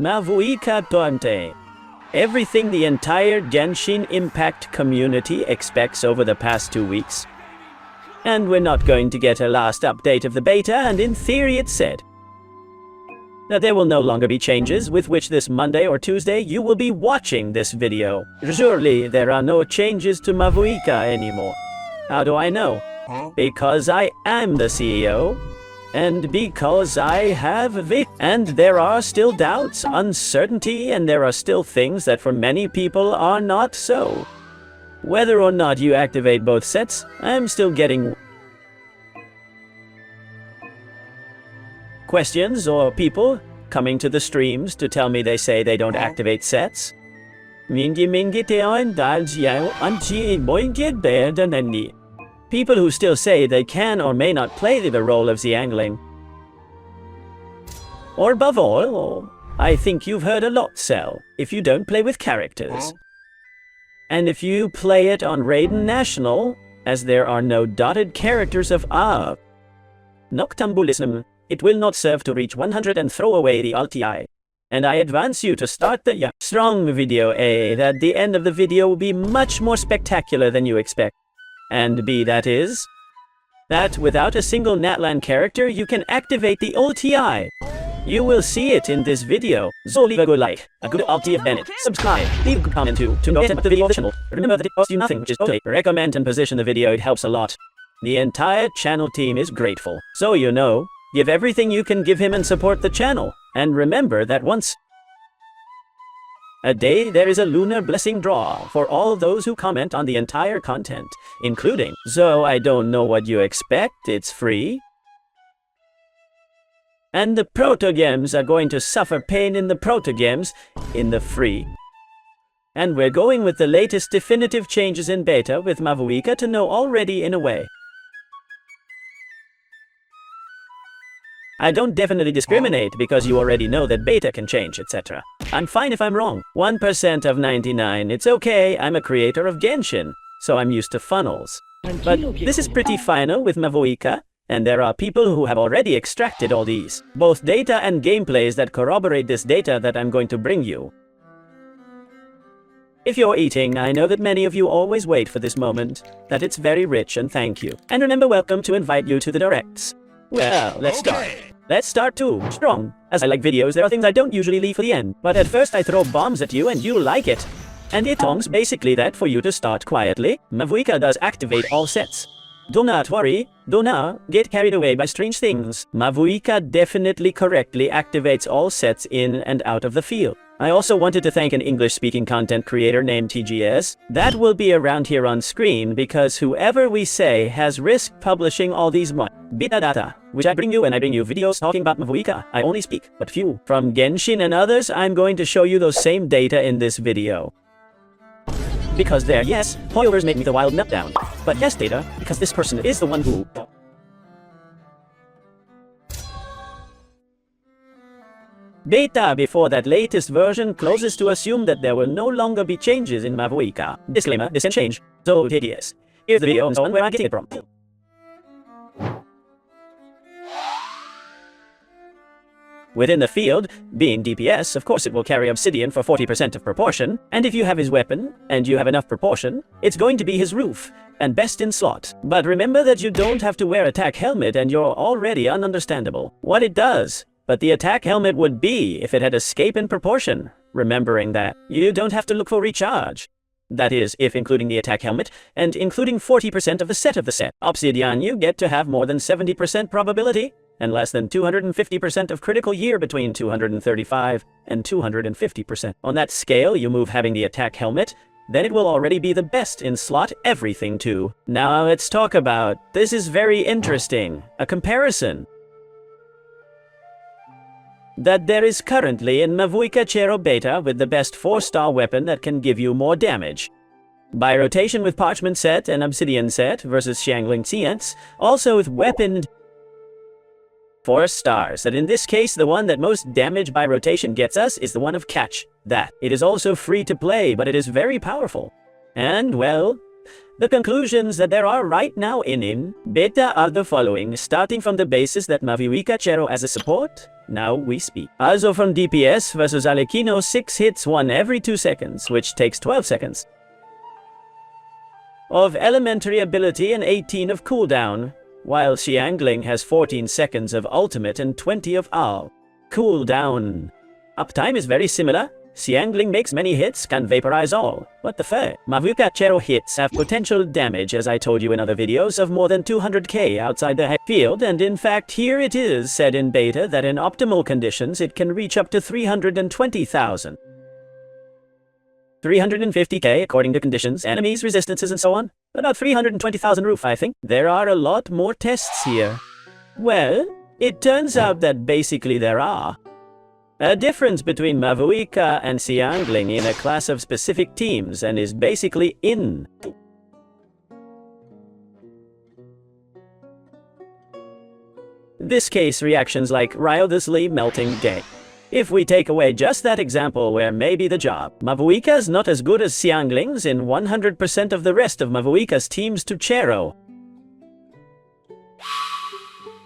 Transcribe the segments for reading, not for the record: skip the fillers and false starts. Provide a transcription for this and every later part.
MAVUIKA Tonte. Everything the entire Genshin Impact community expects over the past 2 weeks. And we're not going to get a last update of the beta, and in theory it said that there will no longer be changes, with which this Monday or Tuesday you will be watching this video. Surely there are no changes to MAVUIKA anymore. How do I know? Because I am the CEO, and because I have and there are still doubts, uncertainty, and there are still things that for many people are not so. Whether or not you activate both sets, I'm still getting questions or people coming to the streams to tell me they say they don't activate sets. People who still say they can or may not play the role of Xiangling. Or above all, I think you've heard a lot, Cell, if you don't play with characters. And if you play it on Raiden National, as there are no dotted characters of Noctambulism, it will not serve to reach 100 and throw away the ulti. And I advance you to start the strong video A, that the end of the video will be much more spectacular than you expect. And B, that is, that without a single NATLAN character you can activate the ulti. You will see it in this video. So leave a good like, a good ulti of Bennett, subscribe, leave a good comment too, to know about the video of the channel. Remember that it costs you nothing, which is totally recommend and position the video, it helps a lot. The entire channel team is grateful. So you know, give everything you can give him and support the channel. And remember that once a day there is a lunar blessing draw for all those who comment on the entire content, including, so I don't know what you expect, it's free. And the proto-games are going to suffer pain in the proto-games in the free. And we're going with the latest definitive changes in beta with MAVUIKA to know already in a way. I don't definitely discriminate because you already know that beta can change, etc. I'm fine if I'm wrong. 1% of 99, it's okay, I'm a creator of Genshin, so I'm used to funnels. But this is pretty final with MAVUIKA, and there are people who have already extracted all these, both data and gameplays that corroborate this data that I'm going to bring you. If you're eating, I know that many of you always wait for this moment, that it's very rich, and thank you. And remember, welcome to invite you to the directs. Well, let's start. Let's start too strong. As I like videos, there are things I don't usually leave for the end, but at first I throw bombs at you and you like it. And it tongs basically that for you to start quietly. MAVUIKA does activate all sets. Do not worry, do not get carried away by strange things. MAVUIKA definitely correctly activates all sets in and out of the field. I also wanted to thank an English-speaking content creator named TGS. That will be around here on screen because whoever we say has risked publishing all these beta data, which I bring you, and I bring you videos talking about MAVUIKA. I only speak, but few. From Genshin and others, I'm going to show you those same data in this video. Because there, yes, spoilers make me the wild meltdown. But yes, data, because this person is the one who... Beta before that latest version closes to assume that there will no longer be changes in MAVUIKA. Disclaimer, this can change. So hideous. Here's the video and so on where I'm getting it from. Within the field, being DPS, of course it will carry Obsidian for 40% of proportion, and if you have his weapon, and you have enough proportion, it's going to be his roof, and best in slot. But remember that you don't have to wear attack helmet and you're already ununderstandable. What it does, but the attack helmet would be if it had escape in proportion. Remembering that, you don't have to look for recharge. That is, if including the attack helmet, and including 40% of the set. Obsidian, you get to have more than 70% probability, and less than 250% of critical year between 235 and 250%. On that scale, you move having the attack helmet, then it will already be the best in slot everything too. Now let's talk about, this is very interesting, a comparison that there is currently in MAVUIKA Chero Beta with the best 4-star weapon that can give you more damage. By rotation with Parchment set and Obsidian set versus Xiangling Xians, also with weapon 4 stars, that in this case the one that most damage by rotation gets us is the one of Catch. That. It is also free to play, but it is very powerful. And, well, The conclusions that there are right now in beta are the following, starting from the basis that MAVUIKA Chero as a support. Now we speak. Also from DPS versus Arlecchino, 6 hits 1 every 2 seconds, which takes 12 seconds. Of elementary ability and 18 of cooldown, while Xiangling has 14 seconds of ultimate and 20 of AL. Cooldown. Uptime is very similar. Xiangling makes many hits, can vaporize all. What the fuck? MAVUIKA Chero hits have potential damage, as I told you in other videos, of more than 200k outside the field, and in fact here it is said in beta that in optimal conditions it can reach up to 320,000. 350k according to conditions, enemies, resistances, and so on. About 320,000 roof, I think. There are a lot more tests here. Well, it turns out that basically there are. A difference between MAVUIKA and Xiangling in a class of specific teams and is basically in. This case reactions like riotously melting day. If we take away just that example where maybe the job, MAVUIKA's not as good as Xiangling's in 100% of the rest of MAVUIKA's teams to Chero.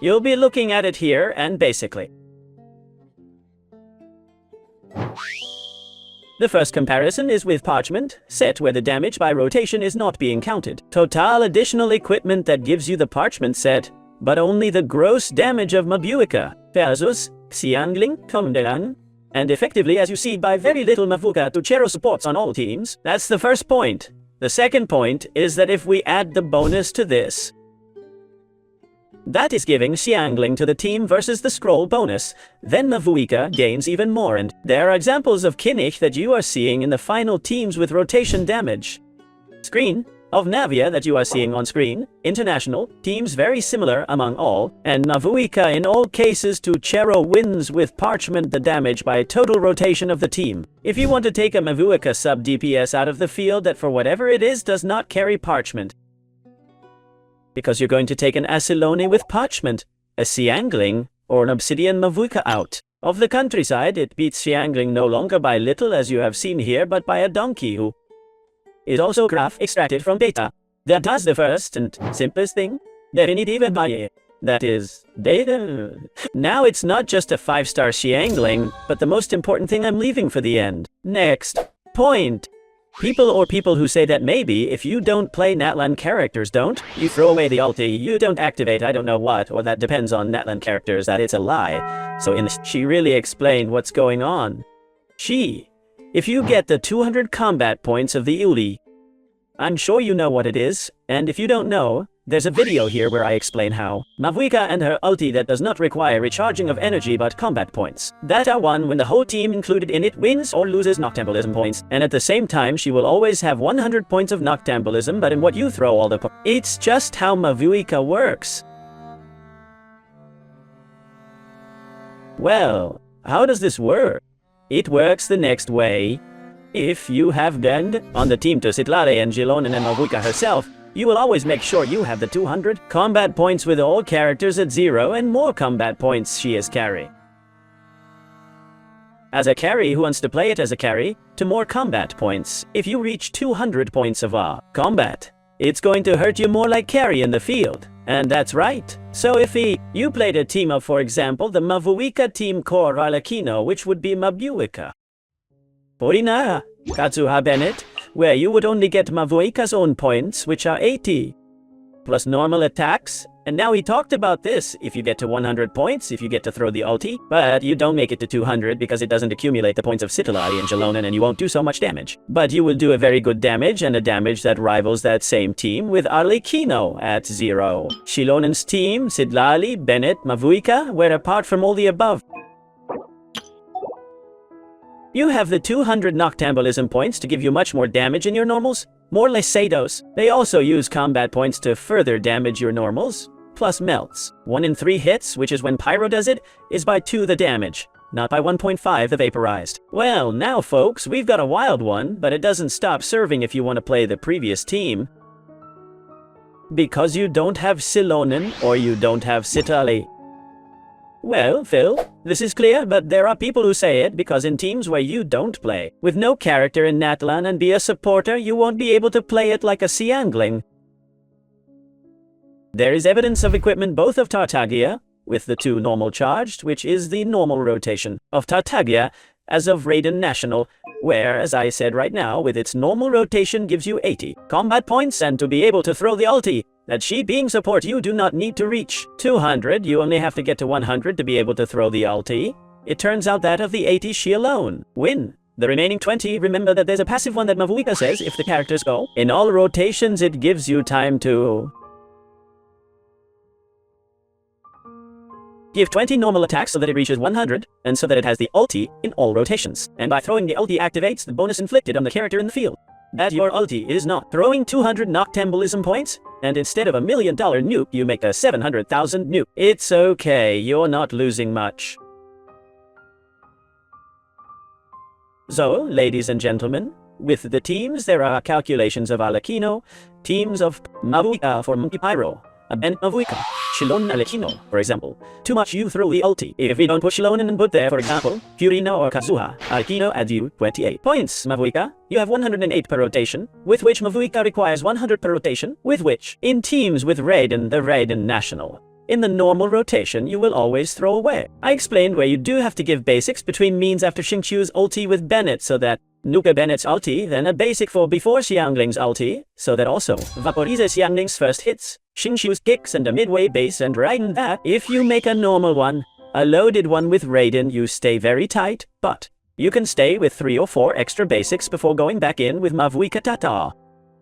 You'll be looking at it here and basically. The first comparison is with Parchment, set where the damage by rotation is not being counted. Total additional equipment that gives you the Parchment set, but only the gross damage of MAVUIKA versus Xiangling, Comdelan, and effectively as you see by very little MAVUIKA to Chero supports on all teams. That's the first point. The second point is that if we add the bonus to this, that is giving Xiangling to the team versus the scroll bonus, then MAVUIKA gains even more, and there are examples of Kinnich that you are seeing in the final teams with rotation damage. Screen of Navia that you are seeing on screen, international, teams very similar among all, and MAVUIKA in all cases to Chero wins with Parchment the damage by total rotation of the team. If you want to take a MAVUIKA sub DPS out of the field that for whatever it is does not carry Parchment, because you're going to take an Asilone with Parchment, a Xiangling, or an Obsidian MAVUIKA out. Of the countryside, it beats Xiangling no longer by little as you have seen here, but by a donkey who is also graph extracted from data. That does the first and simplest thing. Definitive by that is data. Now it's not just a 5-star Xiangling, but the most important thing I'm leaving for the end. Next point. People who say that maybe if you don't play NATLAN characters you throw away the ulti, you don't activate I don't know what, or that depends on NATLAN characters, that it's a lie. So she really explained what's going on. If you get the 200 combat points of the ulti, I'm sure you know what it is, and if you don't know, there's a video here where I explain how. MAVUIKA and her ulti that does not require recharging of energy but combat points. That are won when the whole team included in it wins or loses Noctambulism points, and at the same time she will always have 100 points of Noctambulism but in what you throw all the points. It's just how MAVUIKA works. Well, how does this work? It works the next way. If you have Gend on the team to Citlale and Gilonen and MAVUIKA herself, you will always make sure you have the 200 combat points with all characters at 0 and more combat points she is carry. As a carry who wants to play it as a carry, to more combat points. If you reach 200 points of combat, it's going to hurt you more like carry in the field. And that's right. So if you played a team of, for example, the MAVUIKA team core Arlecchino, which would be MAVUIKA, Porina, Katsuha Bennett, where you would only get MAVUIKA's own points, which are 80, plus normal attacks. And now he talked about this, if you get to 100 points, if you get to throw the ulti, but you don't make it to 200 because it doesn't accumulate the points of Citlali and Jalonen and you won't do so much damage. But you will do a very good damage and a damage that rivals that same team with Arlecchino at 0. Shilonen's team, Citlali, Bennett, MAVUIKA, where apart from all the above, you have the 200 Noctambulism points to give you much more damage in your normals, more Lesados. They also use combat points to further damage your normals, plus melts. 1 in 3 hits, which is when Pyro does it, is by 2 the damage, not by 1.5 the vaporized. Well, now folks, we've got a wild one, but it doesn't stop serving if you want to play the previous team. Because you don't have Silonen or you don't have Citali. Well, Phil, This is clear, but there are people who say it because in teams where you don't play with no character in NATLAN and be a supporter, you won't be able to play it like a Xiangling. There is evidence of equipment both of Tartaglia, with the 2 normal charged, which is the normal rotation of Tartaglia, as of Raiden National, where, as I said right now, with its normal rotation gives you 80 combat points, and to be able to throw the ulti, that she being support you do not need to reach 200, you only have to get to 100 to be able to throw the ulti. It turns out that of the 80 she alone win. The remaining 20, remember that there's a passive one that MAVUIKA says if the characters go in all rotations, it gives you time to give 20 normal attacks so that it reaches 100, and so that it has the ulti in all rotations. And by throwing the ulti activates the bonus inflicted on the character in the field. That your ulti is not throwing 200 noctambulism points, and instead of $1 million nuke, you make a 700,000 nuke. It's okay, you're not losing much. So, ladies and gentlemen, with the teams there are calculations of Alekino, teams of MAVUIKA for Monkey Pyro, and MAVUIKA, Shilon Alekino, for example. Too much you throw the ulti. If we don't put Shilon in and put there, for example, Furino or Kazuha, Alekino adds you 28 points. MAVUIKA, you have 108 per rotation, with which MAVUIKA requires 100 per rotation, with which, in teams with Raiden, the Raiden National, in the normal rotation, you will always throw away. I explained where you do have to give basics between means after Xingqiu's ulti with Bennett, so that Nuka Bennett's ulti, then a basic for before Xiangling's ulti, so that also Vaporize Xiangling's first hits, Xingqiu's kicks and a midway base, and Raiden that. If you make a normal one, a loaded one with Raiden, you stay very tight, but you can stay with 3 or 4 extra basics before going back in with MAVUIKA Tata.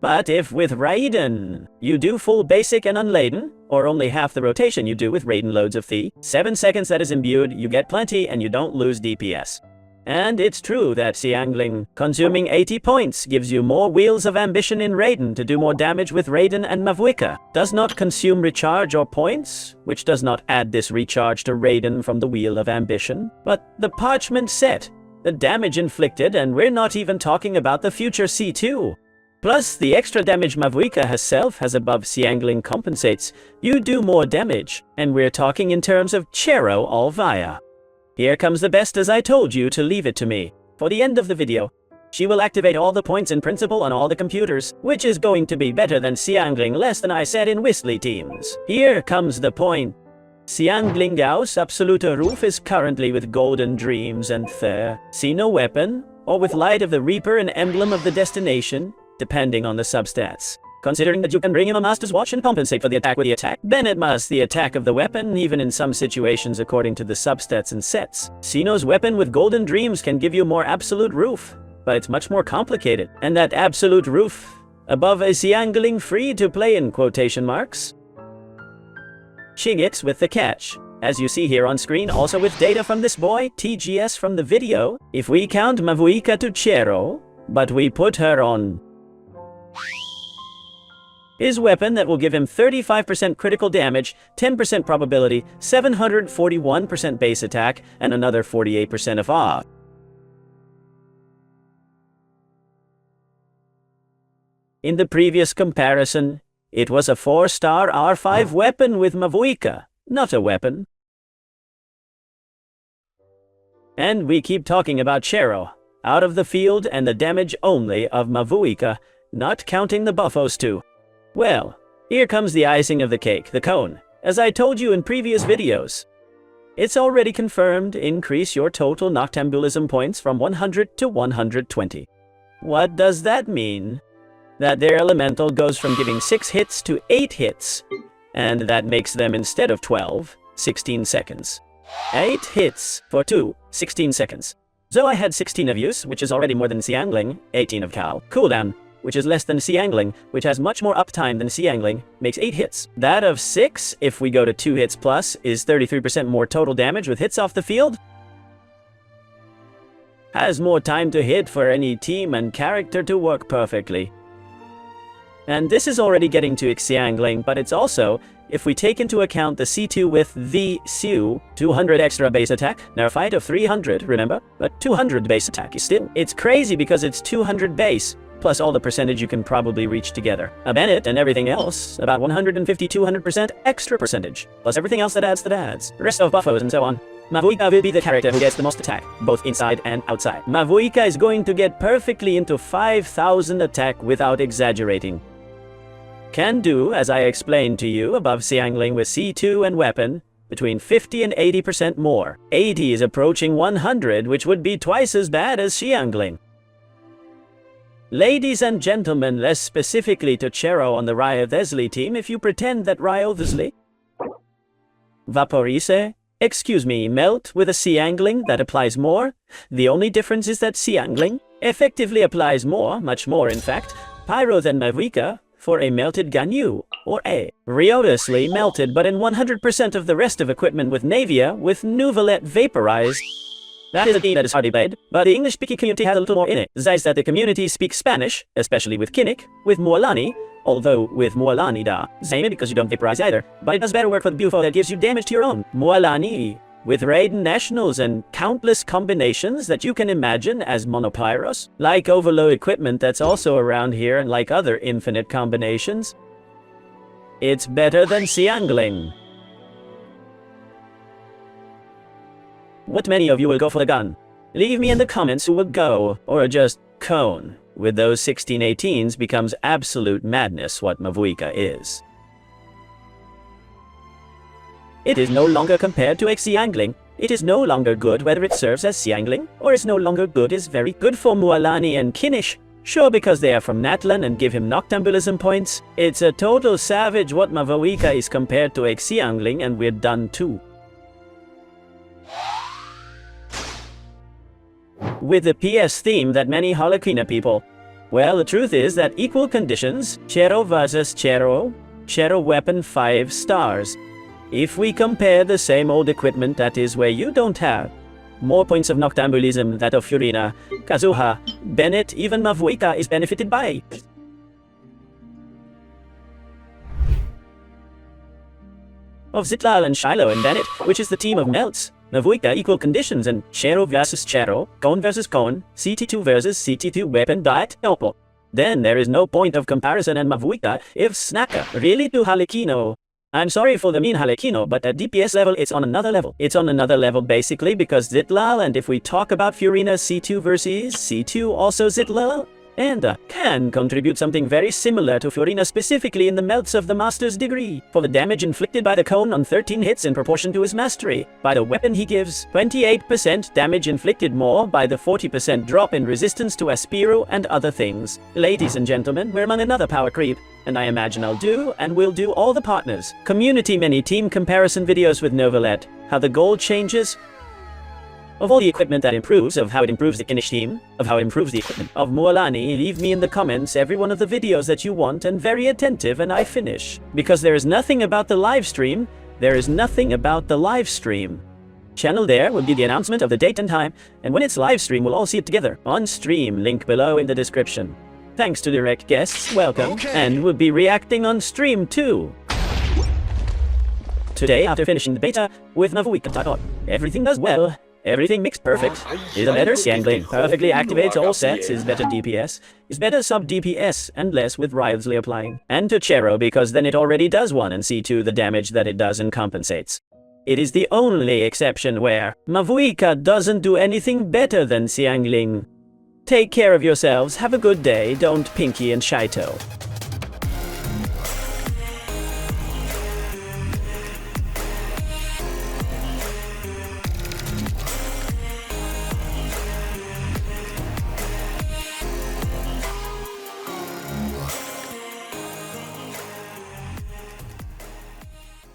But if with Raiden, you do full basic and unladen, or only half the rotation you do with Raiden loads of the 7 seconds that is imbued, you get plenty and you don't lose DPS. And it's true that Xiangling consuming 80 points gives you more wheels of ambition in Raiden to do more damage with Raiden, and MAVUIKA does not consume recharge or points, which does not add this recharge to Raiden from the wheel of ambition. But the parchment set, the damage inflicted, and we're not even talking about the future C2. Plus the extra damage MAVUIKA herself has above Xiangling compensates, you do more damage, and we're talking in terms of Chero all via. Here comes the best, as I told you to leave it to me. For the end of the video, she will activate all the points in principle on all the computers, which is going to be better than Xiangling, less than I said in Whistly teams. Here comes the point. Xiangling Gauss Absoluta Roof is currently with Golden Dreams and Thur, see no weapon, or with Light of the Reaper and Emblem of the Destination, depending on the substats. Considering that you can bring him a Master's Watch and compensate for the attack with the attack, Bennett must the attack of the weapon, even in some situations according to the substats and sets. Sino's weapon with Golden Dreams can give you more Absolute Roof, but it's much more complicated. And that Absolute Roof, above a Xiangling free to play in quotation marks. Chigits with the catch, as you see here on screen, also with data from this boy, TGS from the video. If we count MAVUIKA to Chero, but we put her on his weapon, that will give him 35% critical damage, 10% probability, 741% base attack, and another 48% of awe. In the previous comparison, it was a 4-star R5 weapon with MAVUIKA, not a weapon. And we keep talking about Chero, out of the field and the damage only of MAVUIKA, not counting the buffos too. Well, here comes the icing of the cake, the cone. As I told you in previous videos, it's already confirmed, increase your total noctambulism points from 100 to 120. What does that mean? That their elemental goes from giving 6 hits to 8 hits, and that makes them, instead of 12, 16 seconds. 8 hits for 16 seconds. So I had 16 of use, which is already more than Xiangling, 18 of cooldown, which is less than Xiangling, which has much more uptime than Xiangling, makes 8 hits. That of 6, if we go to 2 hits plus, is 33% more total damage with hits off the field. Has more time to hit for any team and character to work perfectly. And this is already getting to Xiangling, but it's also, if we take into account the C2 with the Xiu, 200 extra base attack, now a fight of 300, remember? But 200 base attack is still, it's crazy because it's 200 base, plus all the percentage you can probably reach together. A Bennett and everything else, about 150-200% extra percentage, plus everything else that adds. Rest of buffos and so on. MAVUIKA will be the character who gets the most attack, both inside and outside. MAVUIKA is going to get perfectly into 5,000 attack without exaggerating. Can do, as I explained to you, above Xiangling with C2 and weapon, between 50 and 80% more. 80 is approaching 100, which would be twice as bad as Xiangling. Ladies and gentlemen, less specifically to Chero on the Ryovesli team, if you pretend that Ryovesli Vaporise, excuse me, melt with a Xiangling that applies more. The only difference is that Xiangling effectively applies more, much more in fact, pyro than MAVUIKA for a melted Ganyu, or a Ryovesli melted but in 100% of the rest of equipment with Navia with Nuvalet vaporized. That is a team that is hardly played, but the English-speaking community has a little more in it. Besides that the community speaks Spanish, especially with Kinnick, with Mualani, although with Mualani same because you don't vaporize either, but it does better work for the Bufo that gives you damage to your own. Mualani, with Raiden Nationals and countless combinations that you can imagine as Monopyros, like overload equipment that's also around here and like other infinite combinations. It's better than Xiangling. What many of you will go for the gun? Leave me in the comments who will go, or just cone. With those 1618s becomes absolute madness what MAVUIKA is. It is no longer compared to a Xiangling. It is no longer good whether it serves as Xiangling, or is no longer good is very good for Mualani and Kinnish. Sure, because they are from NATLAN and give him Noctambulism points. It's a total savage what MAVUIKA is compared to a Xiangling, and we're done too. With the PS theme that many Holokina people. Well, the truth is that equal conditions, Chero versus Chero weapon 5 stars. If we compare the same old equipment, that is where you don't have more points of Noctambulism that of Furina, Kazuha, Bennett, even MAVUIKA is benefited by. Of Zitlal and Shiloh and Bennett, which is the team of melts. MAVUIKA equal conditions and Chero versus Chero, Cone versus Cone, CT2 versus CT2 weapon diet helpful. Then there is no point of comparison, and MAVUIKA if Snaka really do Halekino. I'm sorry for the mean Halekino, but at DPS level it's on another level. It's on another level basically because Zitlal, and if we talk about Furina C2 versus C2 also Zitlal, and can contribute something very similar to Furina specifically in the melts of the Master's Degree, for the damage inflicted by the cone on 13 hits in proportion to his mastery. By the weapon he gives 28% damage inflicted more by the 40% drop in resistance to Aspiro and other things. Ladies and gentlemen, we're among another power creep, and I imagine I'll do and will do all the partners. Community mini team comparison videos with Novalet, how the gold changes, of all the equipment that improves, of how it improves the Kinnish team, of how it improves the equipment of Mualani. Leave me in the comments every one of the videos that you want, and very attentive, and I finish. Because there is nothing about the live stream. There is nothing about the live stream. Channel there will be the announcement of the date and time, and when it's live stream we'll all see it together on stream, link below in the description. Thanks to direct guests, welcome, and we'll be reacting on stream too. Today, after finishing the beta with MAVUIKA, everything does well. Everything mixed perfect. Is a better Xiangling. Perfectly activates all sets. Is better DPS. Is better sub DPS and less with Ryovesli applying. And to Chero because then it already does 1 and C2 the damage that it does and compensates. It is the only exception where MAVUIKA doesn't do anything better than Xiangling. Take care of yourselves. Have a good day. Don't Pinky and Shito.